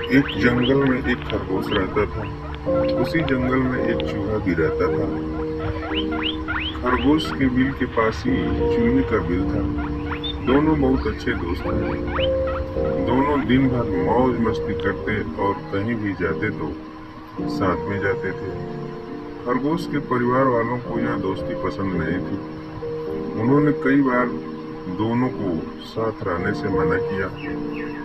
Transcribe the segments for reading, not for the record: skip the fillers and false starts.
एक जंगल में एक खरगोश रहता था। उसी जंगल में एक चूहा भी रहता था। खरगोश के बिल के पास ही चूहे का बिल था। दोनों बहुत अच्छे दोस्त थे। दोनों दिन भर मौज मस्ती करते और कहीं भी जाते तो साथ में जाते थे। खरगोश के परिवार वालों को यह दोस्ती पसंद नहीं थी। उन्होंने कई बार दोनों को साथ रहने से मना किया,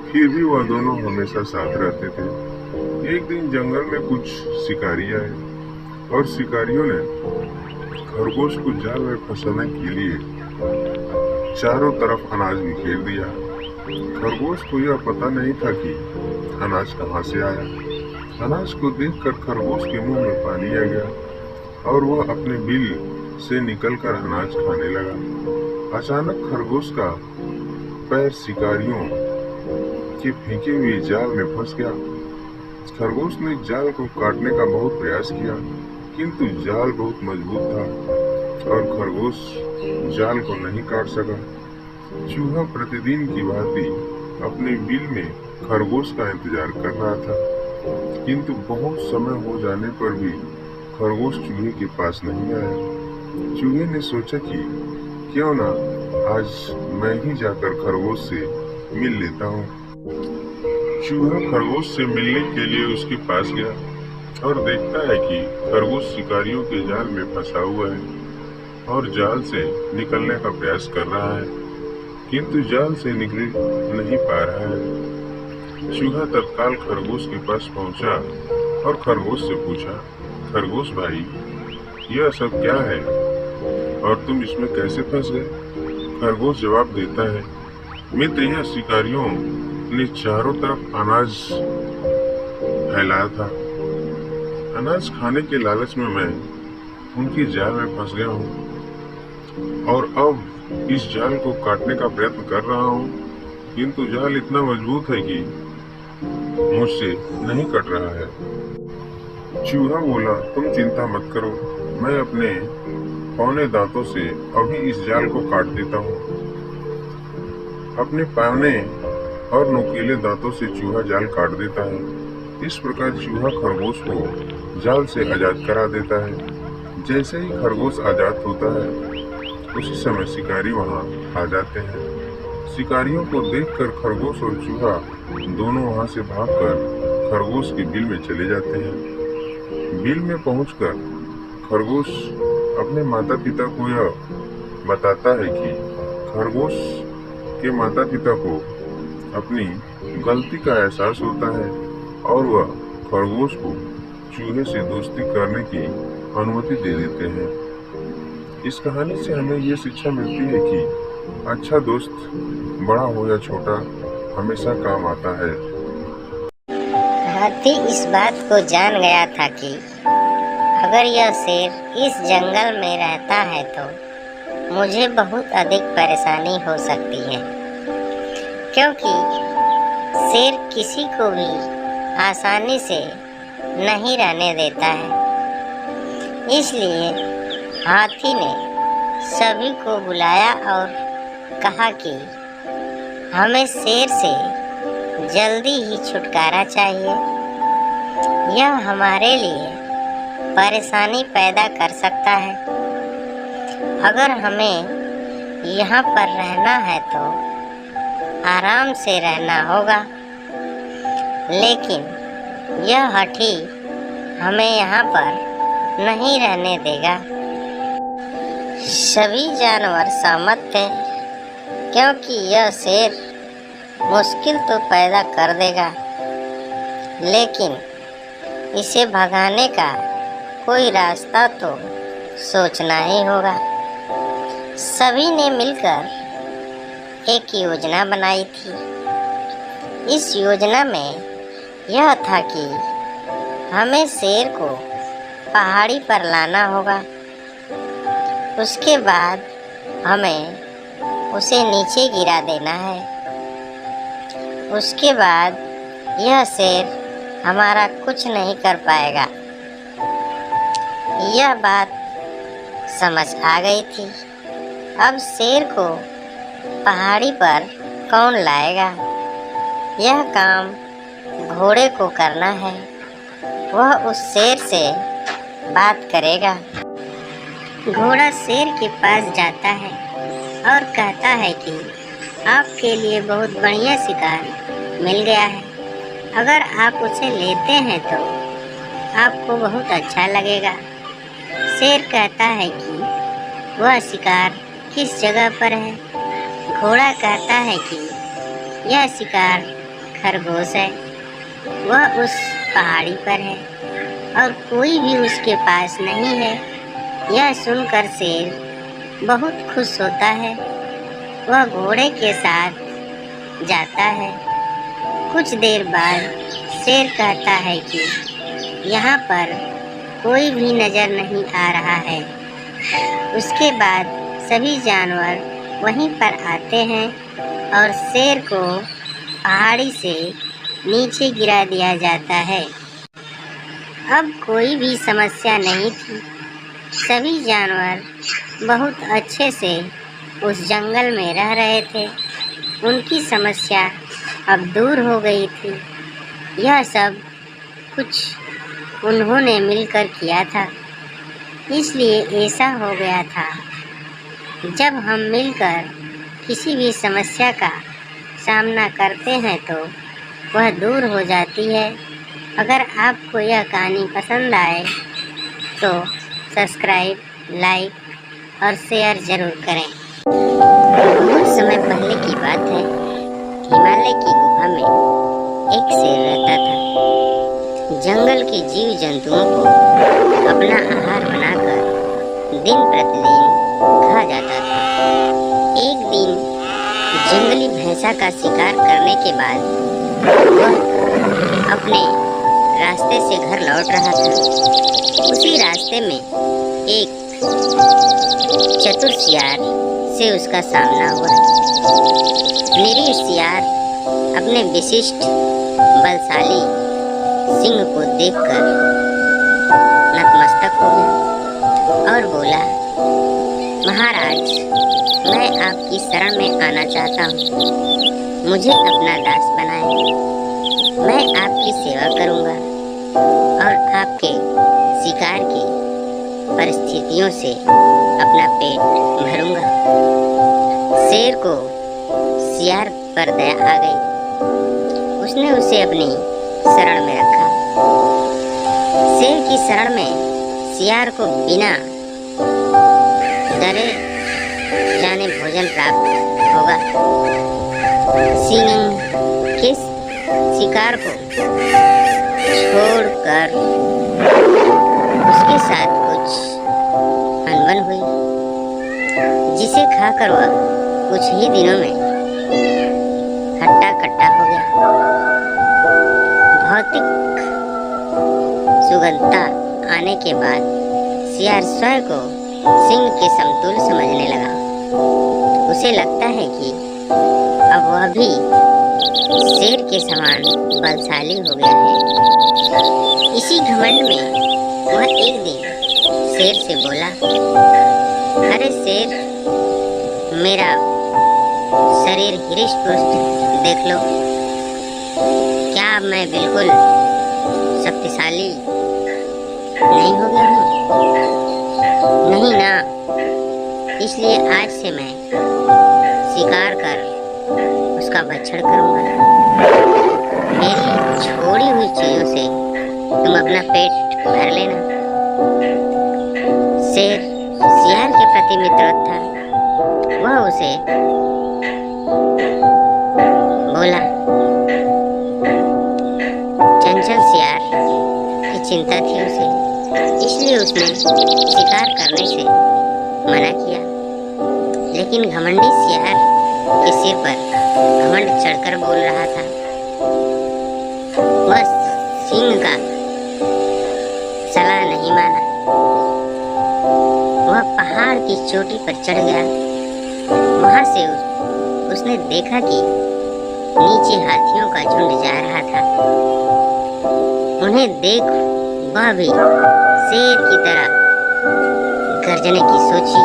फिर भी वह दोनों हमेशा साथ रहते थे। एक दिन जंगल में कुछ शिकारी आए और शिकारियों ने खरगोश को जाल में फंसाने के लिए चारों तरफ अनाज बिखेर दिया। खरगोश को यह पता नहीं था कि अनाज कहाँ से आया। अनाज को देखकर खरगोश के मुंह में पानी आ गया और वह अपने बिल से निकलकर अनाज खाने लगा। अचानक खरगोश का पैर शिकारियों के फेंके हुए जाल में फंस गया। खरगोश ने जाल को काटने का बहुत प्रयास किया, किंतु जाल बहुत मजबूत था और खरगोश जाल को नहीं काट सका। चूहा प्रतिदिन की भांति अपने बिल में खरगोश का इंतजार कर रहा था, किंतु बहुत समय हो जाने पर भी खरगोश चूहे के पास नहीं आया। चूहे ने सोचा कि क्यों ना आज मैं ही जाकर खरगोश से मिल लेता हूँ। चूहा खरगोश से मिलने के लिए उसके पास गया और देखता है कि खरगोश शिकारियों के जाल में फंसा हुआ है और जाल से निकलने का प्रयास कर रहा है, किंतु जाल से निकल नहीं पा रहा है। चूहा तत्काल खरगोश के पास पहुंचा और खरगोश से पूछा, खरगोश भाई, यह सब क्या है और तुम इसमें कैसे फंस गए? खरगोश जवाब देता है, मित्र, यह शिकारियों ने चारों तरफ अनाज फैलाया था। अनाज खाने के लालच में मैं उनकी जाल में फंस गया हूँ और अब इस जाल को काटने का प्रयत्न कर रहा हूँ, किंतु जाल इतना मजबूत है कि मुझसे नहीं कट रहा है। चूहा बोला, तुम चिंता मत करो, मैं अपने पौने दांतों से अभी इस जाल को काट देता हूँ। अपने पौने और नुकीले दांतों से चूहा जाल काट देता है। इस प्रकार चूहा खरगोश को जाल से आजाद करा देता है। जैसे ही खरगोश आजाद होता है, उसी समय शिकारी वहां आ जाते हैं। शिकारियों को देखकर खरगोश और चूहा दोनों वहां से भागकर खरगोश के बिल में चले जाते हैं। बिल में पहुंचकर खरगोश अपने माता पिता को यह बताता है कि खरगोश के माता पिता को अपनी गलती का एहसास होता है और वह खरगोश को चूहे से दोस्ती करने की अनुमति दे देते हैं। इस कहानी से हमें ये शिक्षा मिलती है कि अच्छा दोस्त बड़ा हो या छोटा हमेशा काम आता है। हाथी इस बात को जान गया था कि अगर यह शेर इस जंगल में रहता है तो मुझे बहुत अधिक परेशानी हो सकती है, क्योंकि शेर किसी को भी आसानी से नहीं रहने देता है। इसलिए हाथी ने सभी को बुलाया और कहा कि हमें शेर से जल्दी ही छुटकारा चाहिए। यह हमारे लिए परेशानी पैदा कर सकता है। अगर हमें यहाँ पर रहना है तो आराम से रहना होगा, लेकिन यह हठी हमें यहाँ पर नहीं रहने देगा। सभी जानवर सहमत थे, क्योंकि यह शेर मुश्किल तो पैदा कर देगा, लेकिन इसे भगाने का कोई रास्ता तो सोचना ही होगा। सभी ने मिलकर एक योजना बनाई थी। इस योजना में यह था कि हमें शेर को पहाड़ी पर लाना होगा। उसके बाद हमें उसे नीचे गिरा देना है। उसके बाद यह शेर हमारा कुछ नहीं कर पाएगा। यह बात समझ आ गई थी। अब शेर को पहाड़ी पर कौन लाएगा? यह काम घोड़े को करना है, वह उस शेर से बात करेगा। घोड़ा शेर के पास जाता है और कहता है कि आपके लिए बहुत बढ़िया शिकार मिल गया है। अगर आप उसे लेते हैं तो आपको बहुत अच्छा लगेगा। शेर कहता है कि वह शिकार किस जगह पर है। घोड़ा कहता है कि यह शिकार खरगोश है, वह उस पहाड़ी पर है और कोई भी उसके पास नहीं है। यह सुनकर शेर बहुत खुश होता है। वह घोड़े के साथ जाता है। कुछ देर बाद शेर कहता है कि यहाँ पर कोई भी नज़र नहीं आ रहा है। उसके बाद सभी जानवर वहीं पर आते हैं और शेर को पहाड़ी से नीचे गिरा दिया जाता है। अब कोई भी समस्या नहीं थी। सभी जानवर बहुत अच्छे से उस जंगल में रह रहे थे। उनकी समस्या अब दूर हो गई थी। यह सब कुछ उन्होंने मिलकर किया था, इसलिए ऐसा हो गया था। जब हम मिलकर किसी भी समस्या का सामना करते हैं तो वह दूर हो जाती है। अगर आपको यह कहानी पसंद आए तो सब्सक्राइब, लाइक और शेयर ज़रूर करें। बहुत समय पहले की बात है। हिमालय की गुफा में एक शेर रहता था। जंगल के जीव जंतुओं को अपना आहार बनाकर दिन प्रतिदिन खा जाता था। एक दिन जंगली भैंसा का शिकार करने के बाद वह अपने रास्ते से घर लौट रहा था। उसी रास्ते में एक चतुर शियार से उसका सामना हुआ। निरीह शियार अपने विशिष्ट बलशाली सिंह को देखकर नतमस्तक हो गया और बोला, महाराज, मैं आपकी शरण में आना चाहता हूँ। मुझे अपना दास बनाएं। मैं आपकी सेवा करूँगा और आपके शिकार की परिस्थितियों से अपना पेट भरूँगा। शेर को शियार पर दया आ गई। उसने उसे अपनी शरण में रखा। शेर की शरण में शियार को बिना डरे जाने भोजन प्राप्त होगा। सिंह किस शिकार को छोड़कर उसके साथ कुछ अनबन हुई, जिसे खाकर वह कुछ ही दिनों में हट्टा कट्टा हो गया। भौतिक सुगंधता आने के बाद शियार स्वयं को सिंह के समतुल्य समझने लगा। उसे लगता है कि अब वह भी शेर के समान बलशाली हो गया है। इसी घमंड में वह एक दिन शेर से बोला, अरे शेर, मेरा शरीर हृष्ट पुष्ट देख लो। क्या मैं बिल्कुल शक्तिशाली नहीं हो गया हूँ? नहीं ना। इसलिए आज से मैं शिकार कर उसका भक्षण करूँगा। मेरी छोड़ी हुई चीज़ों से तुम अपना पेट भर लेना। शेर शियार के प्रति मित्रवत था। वह उसे बोला, चंचल शियार की चिंता थी उसे, इसलिए उसने शिकार करने से मना किया। लेकिन घमंडी शियार के सिर पर घमंड चढ़कर बोल रहा था। वह सिंह का सलाह नहीं माना। वह पहाड़ की चोटी पर चढ़ गया। वहां से उसने देखा कि नीचे हाथियों का झुंड जा रहा था। उन्हें देख वह भी शेर की तरह गर्जने की सोची,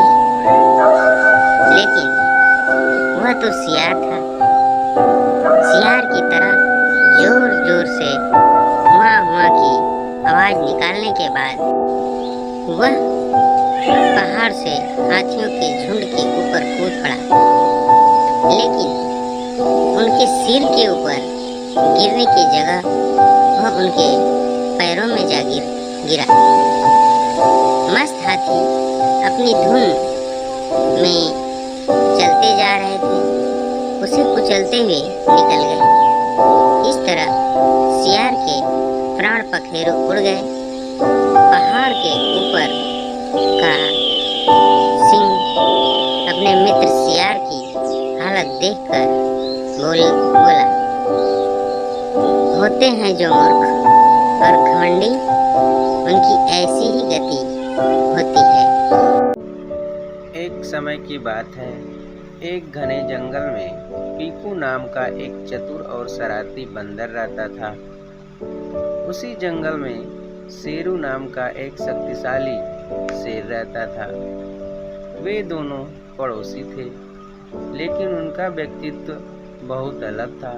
लेकिन वह तो शियार था। शियार की तरह जोर जोर से आवाज निकालने के बाद वह पहाड़ से हाथियों के झुंड के ऊपर कूद पड़ा, लेकिन उनके सिर के ऊपर गिरने की जगह वह उनके पैरों में जा गिरा। मस्त हाथी अपनी धुन में चलते जा रहे थे, उसे कुचलते हुए निकल गए। इस तरह सियार के प्राण पखेरु उड़ गए। पहाड़ के ऊपर का सिंह अपने मित्र सियार की हालत देखकर बोला, होते हैं जो मूर्ख और घमंडी, उनकी ऐसी ही गति होती है। एक समय की बात है, एक घने जंगल में पीकू नाम का एक चतुर और शरारती बंदर रहता था। उसी जंगल में शेरू नाम का एक शक्तिशाली शेर रहता था। वे दोनों पड़ोसी थे, लेकिन उनका व्यक्तित्व बहुत अलग था।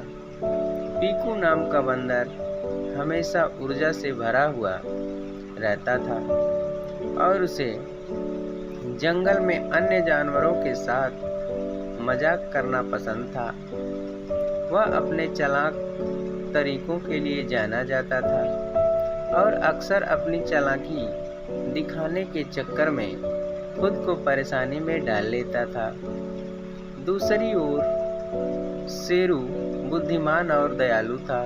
पीकू नाम का बंदर हमेशा ऊर्जा से भरा हुआ रहता था और उसे जंगल में अन्य जानवरों के साथ मजाक करना पसंद था। वह अपने चालाक तरीकों के लिए जाना जाता था और अक्सर अपनी चालाकी दिखाने के चक्कर में खुद को परेशानी में डाल लेता था। दूसरी ओर शेरू बुद्धिमान और दयालु था।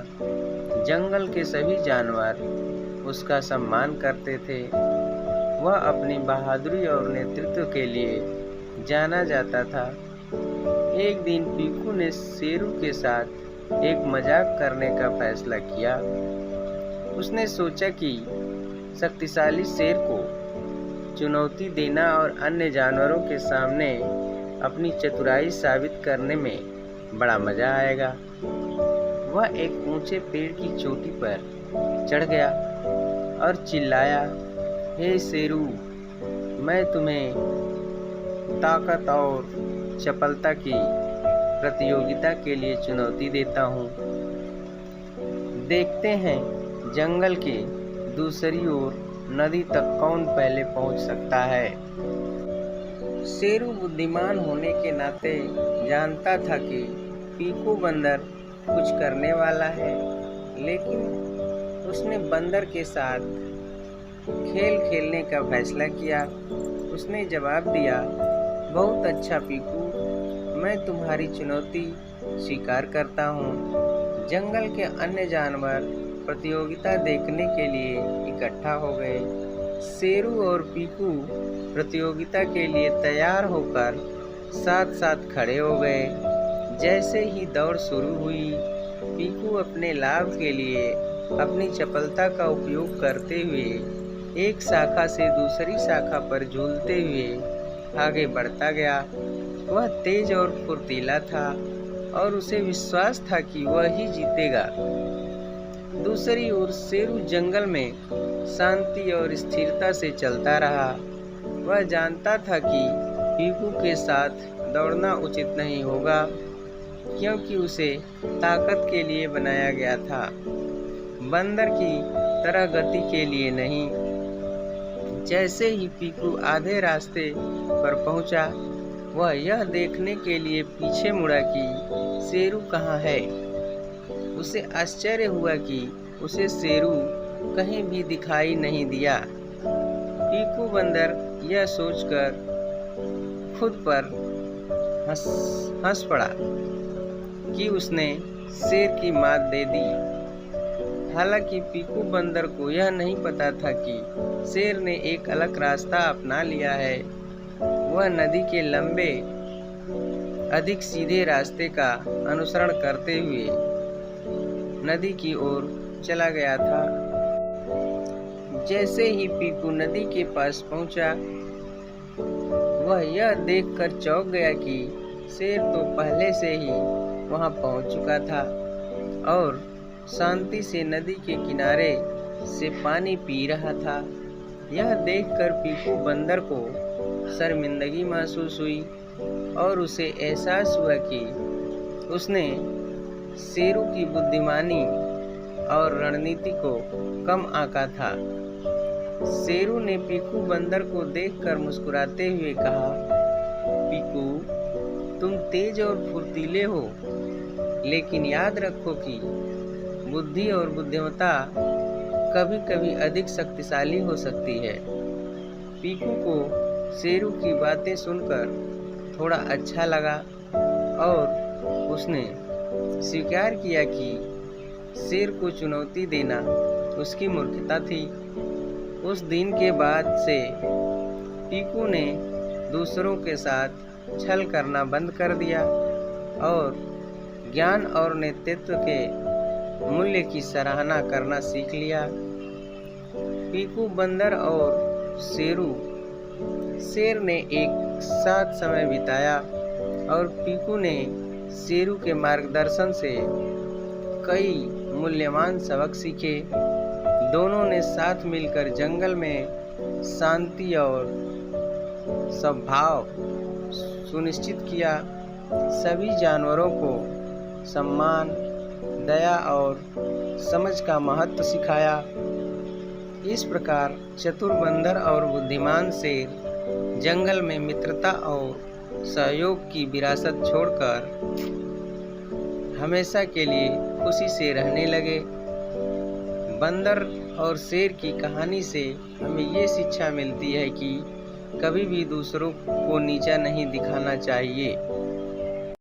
जंगल के सभी जानवर उसका सम्मान करते थे। वह अपनी बहादुरी और नेतृत्व के लिए जाना जाता था। एक दिन पीकू ने शेरू के साथ एक मजाक करने का फैसला किया। उसने सोचा कि शक्तिशाली शेर को चुनौती देना और अन्य जानवरों के सामने अपनी चतुराई साबित करने में बड़ा मजा आएगा। वह एक ऊंचे पेड़ की चोटी पर चढ़ गया और चिल्लाया, हे शेरू, मैं तुम्हें ताकत और चपलता की प्रतियोगिता के लिए चुनौती देता हूँ। देखते हैं जंगल के दूसरी ओर नदी तक कौन पहले पहुँच सकता है। शेरू बुद्धिमान होने के नाते जानता था कि पीकू बंदर कुछ करने वाला है, लेकिन उसने बंदर के साथ खेल खेलने का फैसला किया। उसने जवाब दिया, बहुत अच्छा पीकू, मैं तुम्हारी चुनौती स्वीकार करता हूँ। जंगल के अन्य जानवर प्रतियोगिता देखने के लिए इकट्ठा हो गए। शेरू और पीकू प्रतियोगिता के लिए तैयार होकर साथ साथ खड़े हो गए। जैसे ही दौड़ शुरू हुई, पीकू अपने लाभ के लिए अपनी चपलता का उपयोग करते हुए एक शाखा से दूसरी शाखा पर झूलते हुए आगे बढ़ता गया। वह तेज और फुर्तीला था और उसे विश्वास था कि वह ही जीतेगा। दूसरी ओर शेरू जंगल में शांति और स्थिरता से चलता रहा। वह जानता था कि पीकू के साथ दौड़ना उचित नहीं होगा, क्योंकि उसे ताकत के लिए बनाया गया था, बंदर की तरह गति के लिए नहीं। जैसे ही पीकू आधे रास्ते पर पहुंचा, वह यह देखने के लिए पीछे मुड़ा कि शेरू कहाँ है। उसे आश्चर्य हुआ कि उसे शेरू कहीं भी दिखाई नहीं दिया। पीकू बंदर यह सोचकर खुद पर हंस पड़ा कि उसने शेर की मात दे दी। हालांकि पीकू बंदर को यह नहीं पता था कि शेर ने एक अलग रास्ता अपना लिया है। वह नदी के लंबे अधिक सीधे रास्ते का अनुसरण करते हुए नदी की ओर चला गया था। जैसे ही पीकू नदी के पास पहुंचा, वह यह देखकर चौंक गया कि शेर तो पहले से ही वहां पहुंच चुका था और शांति से नदी के किनारे से पानी पी रहा था। यह देखकर पीकू बंदर को शर्मिंदगी महसूस हुई और उसे एहसास हुआ कि उसने शेरू की बुद्धिमानी और रणनीति को कम आंका था। शेरू ने पीकू बंदर को देखकर मुस्कुराते हुए कहा, पीकू, तुम तेज और फुर्तीले हो, लेकिन याद रखो कि बुद्धि और बुद्धिमत्ता कभी कभी अधिक शक्तिशाली हो सकती है। पीकू को शेरू की बातें सुनकर थोड़ा अच्छा लगा और उसने स्वीकार किया कि शेर को चुनौती देना उसकी मूर्खता थी। उस दिन के बाद से पीकू ने दूसरों के साथ छल करना बंद कर दिया और ज्ञान और नेतृत्व के मूल्य की सराहना करना सीख लिया। पीकू बंदर और शेर ने एक साथ समय बिताया और पीकू ने शेरू के मार्गदर्शन से कई मूल्यवान सबक सीखे। दोनों ने साथ मिलकर जंगल में शांति और सद्भाव सुनिश्चित किया। सभी जानवरों को सम्मान, दया और समझ का महत्व सिखाया। इस प्रकार चतुर बंदर और बुद्धिमान शेर जंगल में मित्रता और सहयोग की विरासत छोड़कर हमेशा के लिए खुशी से रहने लगे। बंदर और शेर की कहानी से हमें ये शिक्षा मिलती है कि कभी भी दूसरों को नीचा नहीं दिखाना चाहिए।